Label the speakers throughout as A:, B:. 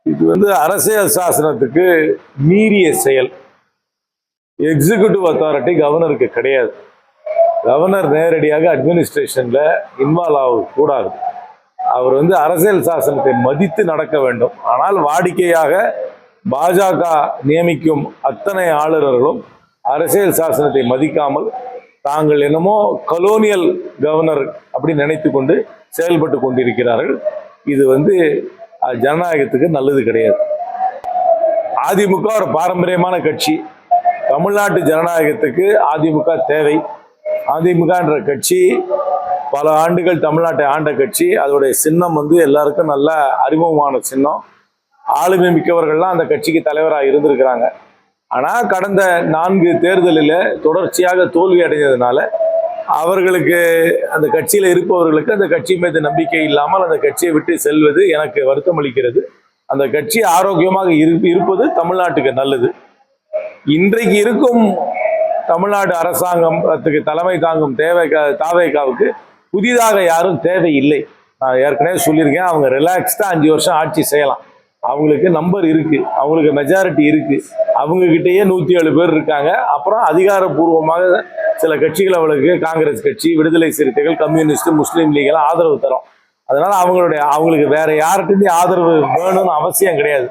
A: இது அரசியல் சாசனத்துக்கு மீறிய செயல். எக்ஸிக்யூட்டிவ் அத்தாரிட்டி கவர்னருக்கு கிடையாது. கவர்னர் நேரடியாக அட்மினிஸ்ட்ரேஷன்ல இன்வால்வ் ஆக கூடாது. அவர் அரசியல் சாசனத்தை மதித்து நடக்க வேண்டும். ஆனால் வாடிக்கையாக பாஜக நியமிக்கும் அத்தனை ஆளுநர்களும் அரசியல் சாசனத்தை மதிக்காமல் தாங்கள் என்னமோ கலோனியல் கவர்னர் அப்படி நினைத்து கொண்டு செயல்பட்டு கொண்டிருக்கிறார்கள். இது ஜனநாயகத்துக்கு நல்லது கிடையாது. அதிமுக ஒரு பாரம்பரியமான கட்சி. தமிழ்நாட்டு ஜனநாயகத்துக்கு அதிமுக தேவை. அதிமுக என்ற கட்சி பல ஆண்டுகள் தமிழ்நாட்டை ஆண்ட கட்சி. அதோடைய சின்னம் எல்லாருக்கும் நல்ல அறிமுகமான சின்னம். ஆளுமை மிக்கவர்கள்லாம் அந்த கட்சிக்கு தலைவராக இருந்திருக்கிறாங்க. ஆனால் கடந்த 4 தேர்தலில் தொடர்ச்சியாக தோல்வி அடைந்ததுனால அவர்களுக்கு அந்த கட்சியில் இருப்பவர்களுக்கு அந்த கட்சி மீது நம்பிக்கை இல்லாமல் அந்த கட்சியை விட்டு செல்வது எனக்கு வருத்தம் அளிக்கிறது. அந்த கட்சி ஆரோக்கியமாக இருப்பது தமிழ்நாட்டுக்கு நல்லது. இன்றைக்கு இருக்கும் தமிழ்நாடு அரசாங்கத்துக்கு தலைமை தாங்கும் தாவேகாவுக்கு புதிதாக யாரும் தேவையில்லை. நான் ஏற்கனவே சொல்லியிருக்கேன், அவங்க ரிலாக்ஸ்டா 5 வருஷம் ஆட்சி செய்யலாம். அவங்களுக்கு நம்பர் இருக்கு, அவங்களுக்கு மெஜாரிட்டி இருக்கு. அவங்க கிட்டேயே 107 பேர் இருக்காங்க. அப்புறம் அதிகாரப்பூர்வமாக சில கட்சிகள் அவளுக்கு காங்கிரஸ் கட்சி, விடுதலை சிறுத்தைகள், கம்யூனிஸ்ட், முஸ்லீம் லீக் எல்லாம் ஆதரவு தரும். அதனால அவங்களுக்கு வேற யார்கிட்டையும் ஆதரவு வேணும்னு அவசியம் கிடையாது.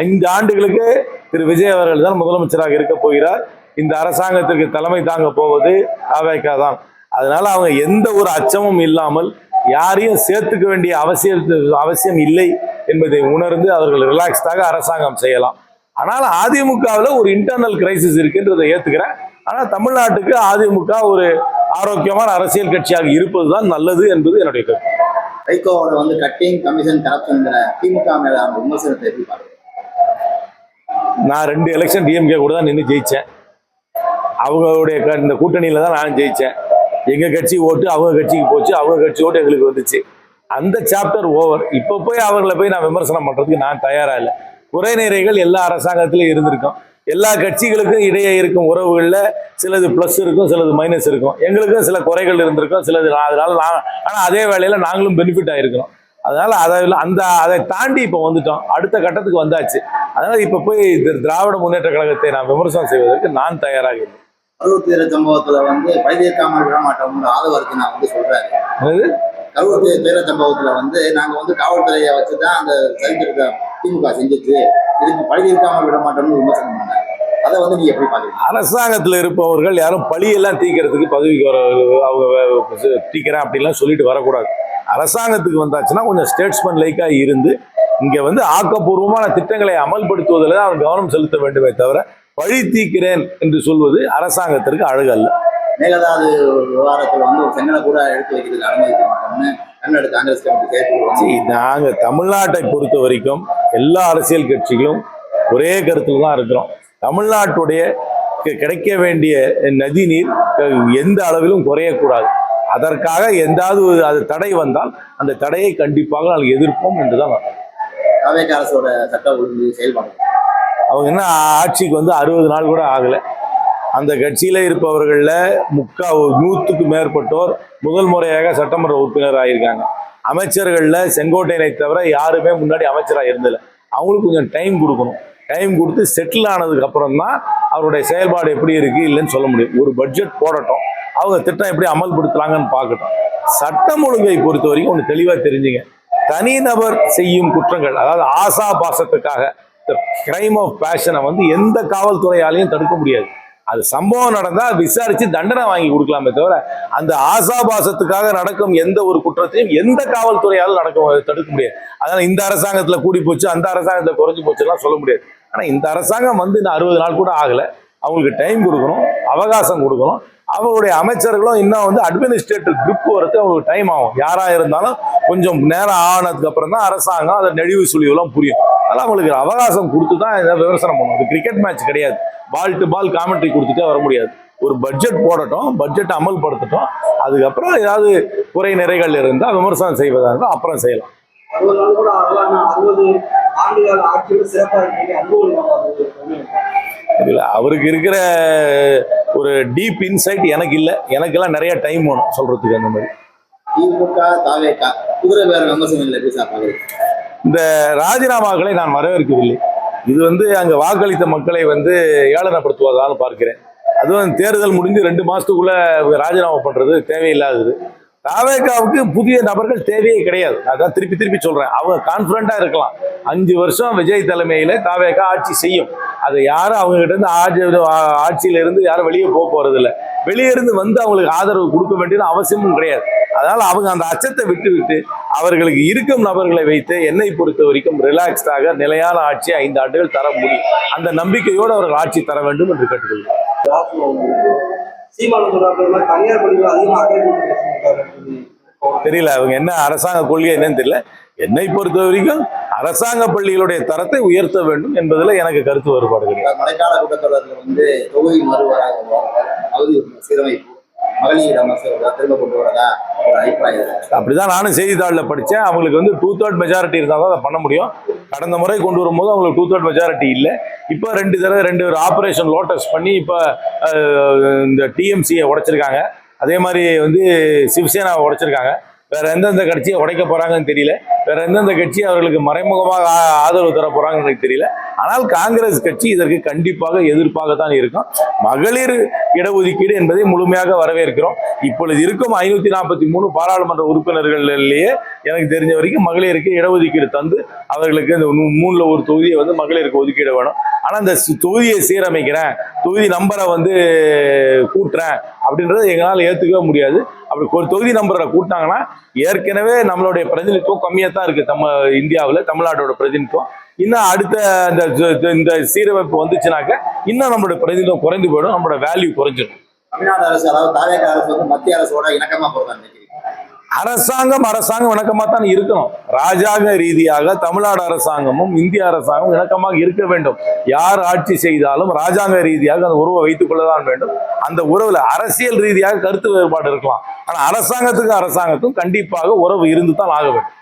A: 5 ஆண்டுகளுக்கு திரு விஜய் அவர்கள் தான் முதலமைச்சராக இருக்க போகிறார். இந்த அரசாங்கத்திற்கு தலைமை தாங்க போவது தாவேகா தான். அதனால அவங்க எந்த ஒரு அச்சமும் இல்லாமல் யாரையும் சேர்த்துக்க வேண்டிய அவசியம் இல்லை என்பதை உணர்ந்து அவர்கள் ரிலாக்ஸ்டாக அரசாங்கம் செய்யலாம். ஆனால் அதிமுகவில் ஒரு இன்டர்னல் கிரைசிஸ் இருக்குன்றதை ஏத்துக்கிறேன். ஆனால் தமிழ்நாட்டுக்கு அதிமுக ஒரு ஆரோக்கியமான அரசியல் கட்சியாக இருப்பதுதான் நல்லது என்பது என்னுடைய கருத்து.
B: வைகோவோட கட்டிங் கமிஷன் கரப்ஷன் திமுக மேலான விமர்சனத்தை எப்படி பாருங்க?
A: நான் 2 எலெக்ஷன் டிஎம்கே கூட தான் நின்று ஜெயிச்சேன். அவங்களுடைய இந்த கூட்டணியில தான் நான் ஜெயிச்சேன். எங்க கட்சி ஓட்டு அவங்க கட்சிக்கு போச்சு, அவங்க கட்சி ஓட்டு எங்களுக்கு வந்துச்சு. அந்த சாப்டர் ஓவர். இப்ப போய் அவர்களை போய் நான் விமர்சனம் பண்றதுக்கு நான் தயாரா இல்லை. குறை நிறைகள் எல்லா அரசாங்கத்திலும் இருந்திருக்கும். எல்லா கட்சிகளுக்கும் இடையே இருக்கும் உறவுகள்ல சிலது பிளஸ் இருக்கும், சிலது மைனஸ் இருக்கும். எங்களுக்கும் சில குறைகள் இருந்திருக்கும், சிலது அதனால ஆனா அதே வேளையில நாங்களும் பெனிஃபிட் ஆயிருக்கிறோம். அதனால அதை தாண்டி இப்ப வந்துட்டோம், அடுத்த கட்டத்துக்கு வந்தாச்சு. அதனால இப்ப போய் திராவிட முன்னேற்ற கழகத்தை நான் விமர்சனம் செய்வதற்கு நான் தயாராக இல்லை.
B: கரூர் தேர்தல் சம்பவத்துல பழுதேற்காமல் விட மாட்டோம் ஆதரவு நான் சொல்றாரு. கரூர் தேர்தல் சம்பவத்துல நாங்க காவல்துறையை வச்சுதான் அந்த சரித்திரத்தை திமுக செஞ்சிச்சு, இதுக்கு பழுதேற்காமல் விட மாட்டோம்னு விமர்சனம் பண்ணாங்க. அதை நீங்க எப்படி பாக்குறீங்க?
A: அரசாங்கத்துல இருப்பவர்கள் யாரும் பழியெல்லாம் தீக்கிறதுக்கு பதவிக்கு அவங்க தீக்கிறேன் அப்படின்லாம் சொல்லிட்டு வரக்கூடாது. அரசாங்கத்துக்கு வந்தாச்சுன்னா கொஞ்சம் ஸ்டேட்ஸ்மேன் லைக்கா இருந்து இங்க ஆக்கப்பூர்வமான திட்டங்களை அமல்படுத்துவதில் தான் அவன் கவனம் செலுத்த வேண்டுமே தவிர பழி தீக்கிறேன் என்று சொல்வது அரசாங்கத்திற்கு அழகு அல்ல.
B: மேகதாது விவகாரத்தில் ஒரு செங்கலை கூட எடுத்து வைக்கிறதுக்கு அனுமதிக்க மாட்டோம்னு தமிழ்நாடு காங்கிரஸ் கமிட்டி
A: நாங்க தமிழ்நாட்டை பொறுத்த வரைக்கும் எல்லா அரசியல் கட்சிகளும் ஒரே கருத்துல தான் இருக்கிறோம். தமிழ்நாட்டுடைய கிடைக்க வேண்டிய நதி நீர் எந்த அளவிலும் குறையக்கூடாது. அதற்காக எந்தாவது அது தடை வந்தால் அந்த தடையை கண்டிப்பாக நாங்கள் எதிர்ப்போம் என்றுதான்
B: தாவேகா அரசோட சட்ட ஒழுங்கு செயல்பாடு.
A: அவங்க என்ன ஆட்சிக்கு 60 நாள் கூட ஆகலை. அந்த கட்சியில இருப்பவர்கள்ல 100க்கு மேற்பட்டோர் முதல் முறையாக சட்டமன்ற உறுப்பினர் ஆகியிருக்காங்க. அமைச்சர்கள்ல செங்கோட்டையனை தவிர யாருமே முன்னாடி அமைச்சராக இருந்ததில்லை. அவங்களுக்கு கொஞ்சம் டைம் கொடுக்கணும். டைம் கொடுத்து செட்டில் ஆனதுக்கு அப்புறம் தான் அவருடைய செயல்பாடு எப்படி இருக்கு இல்லைன்னு சொல்ல முடியும். ஒரு பட்ஜெட் போடட்டும், அவங்க திட்டம் எப்படி அமல்படுத்துறாங்கன்னு பார்க்கட்டும். சட்டம் ஒழுங்கை பொறுத்த வரைக்கும் ஒன்று தெளிவா தெரிஞ்சுங்க. தனிநபர் செய்யும் குற்றங்கள், அதாவது ஆசா பாசத்துக்காக கிரைம் ஆஃப் பேஷனை எந்த காவல்துறையாலையும் தடுக்க முடியாது. அது சம்பவம் நடந்தா விசாரிச்சு தண்டனை வாங்கி கொடுக்கலாமே தவிர அந்த ஆசாபாசத்துக்காக நடக்கும் எந்த ஒரு குற்றத்தையும் எந்த காவல்துறையாலும் தடுக்க முடியாது. அதனால இந்த அரசாங்கத்துல கூடி போச்சு, அந்த அரசாங்கத்துல குறைஞ்சு போச்சு எல்லாம் சொல்ல முடியாது. ஆனா இந்த அரசாங்கம் இந்த 60 நாள் கூட ஆகல. அவங்களுக்கு டைம் கொடுக்கணும், அவகாசம் கொடுக்கணும். அவங்களுடைய அமைச்சர்களும் இன்னும் அட்மினிஸ்ட்ரேட்டிவ் கிரிப் வரது அவங்களுக்கு டைம் ஆகும். யாரா இருந்தாலும் கொஞ்சம் நேரம் ஆனதுக்கு அப்புறம் தான் அரசாங்கம் அதை நெளிவு சுழிவுலாம் புரியும். அதனால அவங்களுக்கு அவகாசம் கொடுத்து தான் இதை விமர்சனம் பண்ணணும். இது கிரிக்கெட் மேட்ச் கிடையாது. பால் டு பால் காமெண்ட்ரி கொடுத்துட்டே வர முடியாது. ஒரு பட்ஜெட் போடட்டும், பட்ஜெட் அமல்படுத்தட்டும். அதுக்கப்புறம் ஏதாவது குறை நிறைகள் இருந்தால் விமர்சனம் செய்வதாக இருந்தால் அப்புறம் செய்யலாம். இல்லை, அவருக்கு இருக்கிற ஒரு டீப் இன்சைட் எனக்கு இல்லை. எனக்கெல்லாம் நிறைய டைம் வேணும் சொல்றதுக்கு. அந்த மாதிரி
B: திமுக தாவேகா குதிரை பேர விமர்சனம் இல்லை.
A: இந்த ராஜினாமாக்களை நான் வரவேற்கவில்லை. இது அங்க வாக்களித்த மக்களை ஏளனப்படுத்துவதாக பார்க்கிறேன். அதுவும் தேர்தல் முடிஞ்சு 2 மாசத்துக்குள்ள ராஜினாமா பண்றது தேவையில்லாதது. தாவேகாவுக்கு புதிய நபர்கள் தேவையே கிடையாது. அதான் திருப்பி திருப்பி சொல்றேன். அவங்க கான்பிடண்டா இருக்கலாம். 5 வருஷம் விஜய் தலைமையில தாவேகா ஆட்சி செய்யும். அதை யாரும் அவங்க கிட்ட இருந்து ஆட்சியில இருந்து யாரும் வெளியே போறது இல்லை. வெளியே இருந்து அவங்களுக்கு ஆதரவு கொடுக்க வேண்டியது அவசியமும் கிடையாது. அதனால அவங்க அந்த அச்சத்தை விட்டு அவர்களுக்கு இருக்கும் நபர்களை வைத்து என்னை பொறுத்த வரைக்கும் ரிலாக்ஸ்டாக நிலையான ஆட்சி 5 ஆண்டுகள் தர முடியும். அந்த நம்பிக்கையோடு அவர்கள் ஆட்சி தர வேண்டும் என்று கேட்டுக்கொள்கிறேன். தெரியல அவங்க என்ன அரசாங்க கொள்கை என்னன்னு தெரியல. என்னை பொறுத்த வரைக்கும் அரசாங்க பள்ளிகளுடைய தரத்தை உயர்த்த வேண்டும் என்பதில் எனக்கு கருத்து வேறுபாடு கிடையாது.
B: மழைக்கால கூட்டத்தொடரில் தொகுதி சீரமைப்பு மகளிர் திரும்ப கொண்டு வரதா ஒரு அபிப்பிராயம்.
A: அப்படிதான் நானும் செய்தித்தாளில் படித்தேன். அவங்களுக்கு 2/3 மெஜாரிட்டி இருந்தால் தான் அதை பண்ண முடியும். கடந்த முறை கொண்டு வரும்போது அவங்களுக்கு 2/3 மெஜாரிட்டி இல்லை. இப்போ 2 தடவை ஆபரேஷன் லோட்டஸ் பண்ணி இப்போ இந்த டிஎம்சியை உடைச்சிருக்காங்க. அதே மாதிரி சிவசேனாவை உடைச்சிருக்காங்க. வேற எந்தெந்த கட்சியை உடைக்க போறாங்கன்னு தெரியல. வேற எந்தெந்த கட்சி அவர்களுக்கு மறைமுகமாக ஆதரவு தர போறாங்கன்னு எனக்கு தெரியல. ஆனால் காங்கிரஸ் கட்சி இதற்கு கண்டிப்பாக எதிர்ப்பாக தான் இருக்கும். மகளிர் இடஒதுக்கீடு என்பதை முழுமையாக வரவேற்கிறோம். இப்பொழுது இருக்கும் 543 பாராளுமன்ற உறுப்பினர்களிலேயே எனக்கு தெரிஞ்ச வரைக்கும் மகளிருக்கு இடஒதுக்கீடு தந்து அவர்களுக்கு இந்த 3ல் 1 தொகுதியை மகளிருக்கு ஒதுக்கீடு வேணும். ஆனா இந்த தொகுதியை சீரமைக்கிறேன், தொகுதி நம்பரை கூட்டுறேன் அப்படின்றத எங்களால் ஏற்றுக்கவே முடியாது. அப்படி ஒரு தொகுதி நம்பரை கூட்டினாங்கன்னா ஏற்கனவே நம்மளுடைய பிரதிநிதித்துவம் கம்மியாக தான் இருக்கு. இந்தியாவில் தமிழ்நாட்டோட பிரதிநிதித்துவம் இன்னும் அடுத்த இந்த சீரமைப்பு வந்துச்சுனாக்க இன்னும் நம்மளோட பிரதிநிதித்துவம் குறைந்து போயிடும். நம்மளோட வேல்யூ குறைஞ்சிடும்.
B: தமிழ்நாடு அரசு அதாவது தாவேகா அரசு மத்திய அரசோட இணக்கமா போறாங்க.
A: அரசாங்கம் இணக்கமாக தான் இருக்கணும். ராஜாங்க ரீதியாக தமிழ்நாடு அரசாங்கமும் இந்திய அரசாங்கமும் இணக்கமாக இருக்க வேண்டும். யார் ஆட்சி செய்தாலும் ராஜாங்க ரீதியாக அந்த உறவை வைத்துக் கொள்ளதான் வேண்டும். அந்த உறவுல அரசியல் ரீதியாக கருத்து வேறுபாடு இருக்கலாம். ஆனா அரசாங்கத்துக்கும் கண்டிப்பாக உறவு இருந்து தான் ஆக வேண்டும்.